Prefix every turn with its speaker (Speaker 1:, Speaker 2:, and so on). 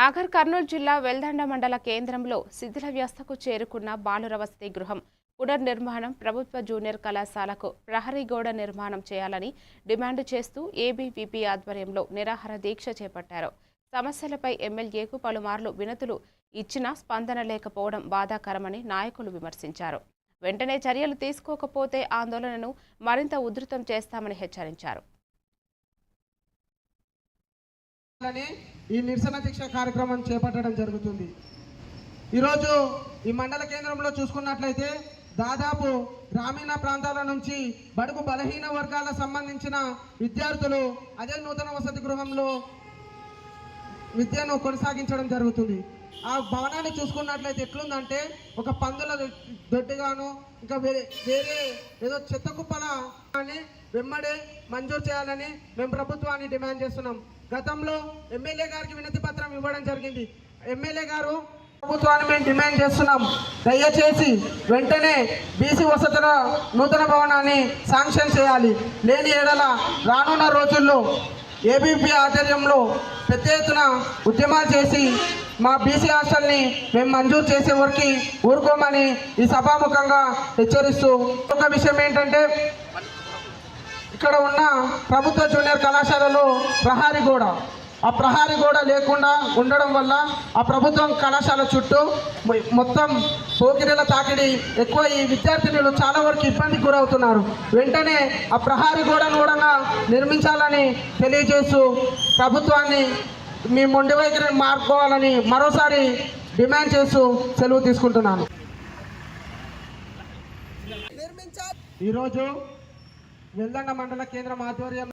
Speaker 1: నాగర్ కర్నూలు జిల్లా వెల్దండ మండల కేంద్రంలో శిథిల వ్యవస్థకు చేరుకున్న బాలుర వసతి గృహం పునర్నిర్మాణం ప్రభుత్వ జూనియర్ కళాశాలకు ప్రహరీ గోడ నిర్మాణం చేయాలని డిమాండ్ చేస్తూ ఏబీవీపీ ఆధ్వర్యంలో నిరాహార దీక్ష చేపట్టారు. సమస్యలపై ఎమ్మెల్యేకు పలుమార్లు వినతులు ఇచ్చినా స్పందన లేకపోవడం బాధాకరమని నాయకులు విమర్శించారు. వెంటనే చర్యలు తీసుకోకపోతే ఆందోళనను మరింత ఉధృతం చేస్తామని హెచ్చరించారు.
Speaker 2: ఈ నిరసన దీక్ష కార్యక్రమం చేపట్టడం జరుగుతుంది. ఈరోజు ఈ మండల కేంద్రంలో చూసుకున్నట్లయితే దాదాపు గ్రామీణ ప్రాంతాల నుంచి బడుగు బలహీన వర్గాలకు సంబంధించిన విద్యార్థులు అదే నూతన వసతి గృహంలో విద్యను కొనసాగించడం జరుగుతుంది. ఆ భవనాన్ని చూసుకున్నట్లయితే ఎట్లుందంటే ఒక పందుల దొడ్డిగాను ఇంకా వేరే ఏదో చెత్త కుప్పల అని వెంబడే మంజూరు చేయాలని మేము ప్రభుత్వాన్ని డిమాండ్ చేస్తున్నాం. గతంలో ఎమ్మెల్యే గారికి వినతి పత్రం ఇవ్వడం జరిగింది. ఎమ్మెల్యే గారు ప్రభుత్వాన్ని మేము డిమాండ్ చేస్తున్నాం, దయచేసి వెంటనే బీసీ వసతుల నూతన భవనాన్ని శాంక్షన్ చేయాలి. లేని ఏడల రానున్న రోజుల్లో ఏబీపీ ఆధ్వర్యంలో పెద్ద ఎత్తున ఉద్యమాలు చేసి మా బీసీ హాస్టల్ని మేము మంజూరు చేసే వరకు ఊరుకోమని ఈ సభాముఖంగా హెచ్చరిస్తూ, ఒక విషయం ఏంటంటే ఇక్కడ ఉన్న ప్రభుత్వ జూనియర్ కళాశాలలో ప్రహరీ గోడ, ఆ ప్రహరీ గోడ లేకుండా ఉండడం వల్ల ఆ ప్రభుత్వం కళాశాల చుట్టూ మొత్తం పోకిరీల తాకిడి ఎక్కువ. ఈ విద్యార్థినులు చాలా వరకు ఇబ్బందికి గురవుతున్నారు. వెంటనే ఆ ప్రహరీ గోడను కూడా నిర్మించాలని తెలియజేస్తూ ప్రభుత్వాన్ని మీ మొండి వైఖరిని మార్చుకోవాలని మరోసారి డిమాండ్ చేస్తూ సెలవు తీసుకుంటున్నాను. ఈరోజు వెల్దండ మండల కేంద్రం ఆధ్వర్యం